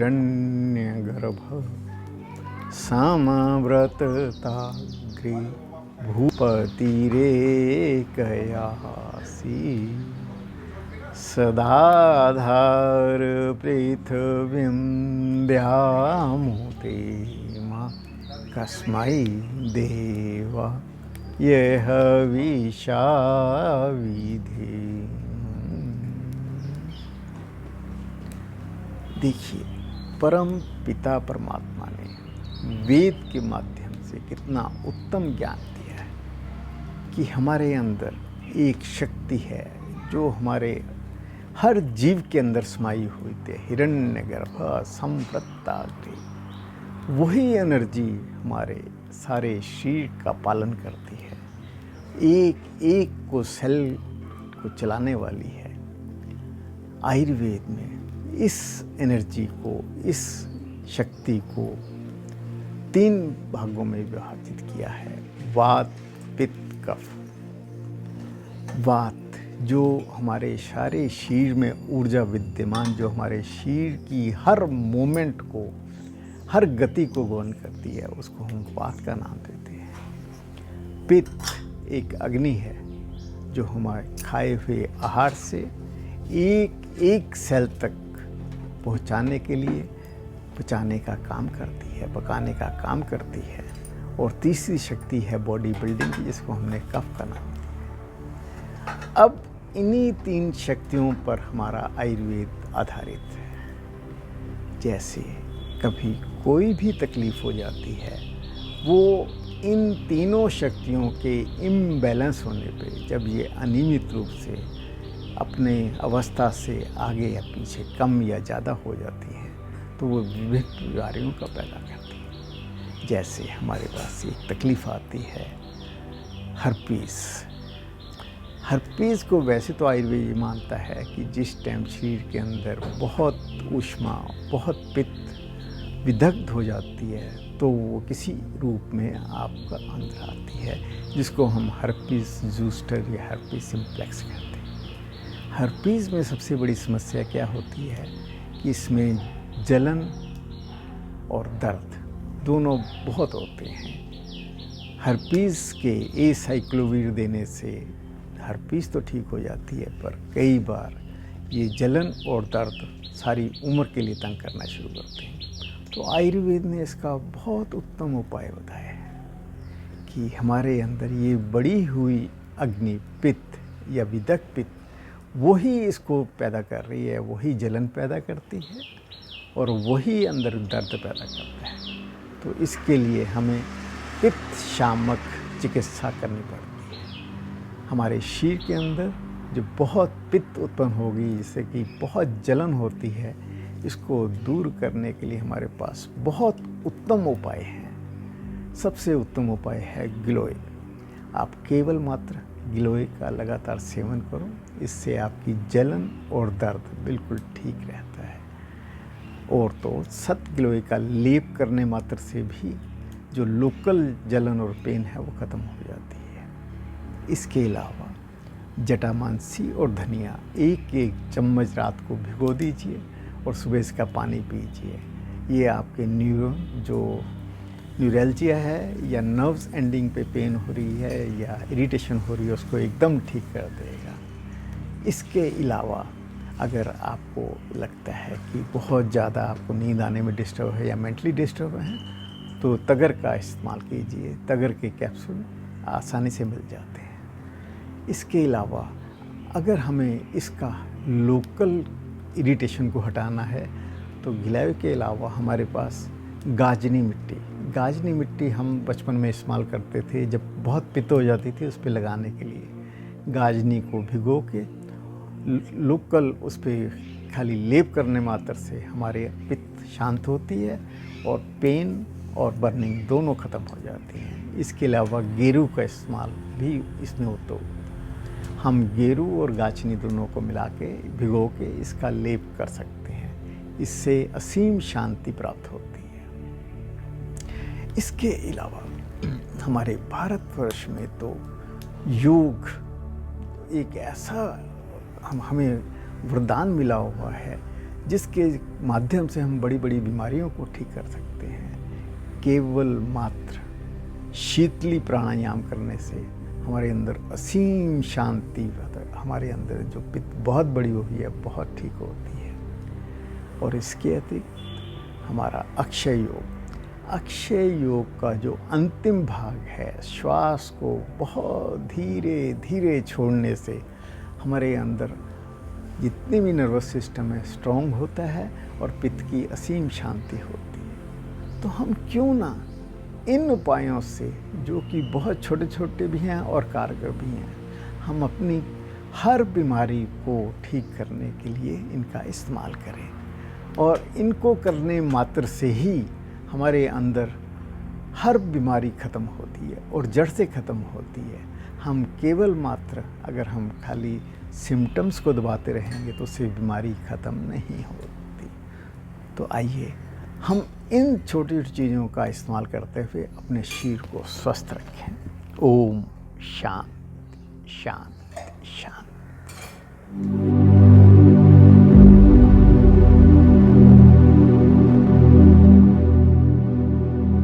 हिरण्यगर्भ समव्रतताग्रे भूपतिरेकयासि सदाधार पृथिवीं द्यामुते मा कस्मै देव यह विषाविधि। देखिए, परम पिता परमात्मा ने वेद के माध्यम से कितना उत्तम ज्ञान दिया है कि हमारे अंदर एक शक्ति है जो हमारे हर जीव के अंदर समाई हुई थी, हिरण्यगर्भ संवृत्ताग्रे। वही एनर्जी हमारे सारे शरीर का पालन करती है, एक एक को सेल को चलाने वाली है। आयुर्वेद में इस एनर्जी को, इस शक्ति को 3 भागों में विभाजित किया है, वात पित्त कफ। वात जो हमारे सारे शरीर में ऊर्जा विद्यमान, जो हमारे शरीर की हर मोमेंट को, हर गति को गौन करती है, उसको हम वात का नाम देते हैं। पित्त एक अग्नि है जो हमारे खाए हुए आहार से एक एक सेल तक पहुंचाने के लिए पचाने का काम करती है, पकाने का काम करती है। और तीसरी शक्ति है बॉडी बिल्डिंग की, जिसको हमने कफ का नाम दिया। अब इन्हीं 3 शक्तियों पर हमारा आयुर्वेद आधारित है। जैसे कभी कोई भी तकलीफ हो जाती है, वो इन तीनों शक्तियों के इम्बैलेंस होने पे, जब ये अनियमित रूप से अपने अवस्था से आगे या पीछे, कम या ज़्यादा हो जाती है, तो वो विभिन्न बीमारियों का पैदा करती है। जैसे हमारे पास एक तकलीफ़ आती है हर्पीस। हर्पीस को वैसे तो आयुर्वेद मानता है कि जिस टाइम शरीर के अंदर बहुत ऊष्मा, बहुत पित्त विदग्ध हो जाती है, तो वो किसी रूप में आपका अंदर आती है, जिसको हम हर्पीस जूस्टर या हर्पीस सिम्प्लेक्स कहते हैं। हर्पीस में सबसे बड़ी समस्या क्या होती है कि इसमें जलन और दर्द दोनों बहुत होते हैं। हर्पीस के एसाइक्लोवीर देने से हर्पीस तो ठीक हो जाती है, पर कई बार ये जलन और दर्द सारी उम्र के लिए तंग करना शुरू करते हैं। तो आयुर्वेद ने इसका बहुत उत्तम उपाय बताया है कि हमारे अंदर ये बड़ी हुई अग्नि पित्त या विदग्ध पित्त, वही इसको पैदा कर रही है, वही जलन पैदा करती है और वही अंदर दर्द पैदा करता है। तो इसके लिए हमें पित्त शामक चिकित्सा करनी पड़ती है। हमारे शरीर के अंदर जो बहुत पित्त उत्पन्न होगी, जिससे कि बहुत जलन होती है, इसको दूर करने के लिए हमारे पास बहुत उत्तम उपाय हैं। सबसे उत्तम उपाय है गिलोय। आप केवल मात्र गिलोय का लगातार सेवन करो, इससे आपकी जलन और दर्द बिल्कुल ठीक रहता है। और तो सत गिलोय का लेप करने मात्र से भी जो लोकल जलन और पेन है वो ख़त्म हो जाती है। इसके अलावा जटामांसी और धनिया 1-1 चम्मच रात को भिगो दीजिए और सुबह इसका पानी पीजिए। ये आपके न्यूरॉन जो न्यूरैल्जिया है या नर्व्स एंडिंग पे पेन हो रही है या इरिटेशन हो रही है, उसको एकदम ठीक कर देगा। इसके अलावा अगर आपको लगता है कि बहुत ज़्यादा आपको नींद आने में डिस्टर्ब है या मेंटली डिस्टर्ब है, तो तगर का इस्तेमाल कीजिए। तगर के कैप्सूल आसानी से मिल जाते हैं। इसके अलावा अगर हमें इसका लोकल इरिटेशन को हटाना है, तो गिलोय के अलावा हमारे पास गाजनी मिट्टी हम बचपन में इस्तेमाल करते थे, जब बहुत पित्त हो जाती थी उस पर लगाने के लिए। गाजनी को भिगो के लोकल उस पर खाली लेप करने मात्र से हमारे पित्त शांत होती है और पेन और बर्निंग दोनों ख़त्म हो जाती हैं। इसके अलावा गेरू का इस्तेमाल भी इसमें हो, तो हम गेरू और गाजनी दोनों को मिला के भिगो के इसका लेप कर सकते हैं। इससे असीम शांति प्राप्त होती है। इसके अलावा हमारे भारतवर्ष में तो योग एक ऐसा हमें वरदान मिला हुआ है जिसके माध्यम से हम बड़ी बड़ी बीमारियों को ठीक कर सकते हैं। केवल मात्र शीतली प्राणायाम करने से हमारे अंदर असीम शांति, हमारे अंदर जो पित्त बहुत बड़ी हुई है बहुत ठीक होती है। और इसके अतिरिक्त हमारा अक्षय योग का जो अंतिम भाग है, श्वास को बहुत धीरे धीरे छोड़ने से हमारे अंदर जितने भी नर्वस सिस्टम है स्ट्रॉन्ग होता है और पित्त की असीम शांति होती है। तो हम क्यों ना इन उपायों से, जो कि बहुत छोटे छोटे भी हैं और कारगर भी हैं, हम अपनी हर बीमारी को ठीक करने के लिए इनका इस्तेमाल करें। और इनको करने मात्र से ही हमारे अंदर हर बीमारी ख़त्म होती है और जड़ से ख़त्म होती है। हम केवल मात्र अगर हम खाली सिम्टम्स को दबाते रहेंगे तो उससे बीमारी ख़त्म नहीं होती। तो आइए हम इन छोटी छोटी चीज़ों का इस्तेमाल करते हुए अपने शरीर को स्वस्थ रखें। ओम शांति शांति शांति।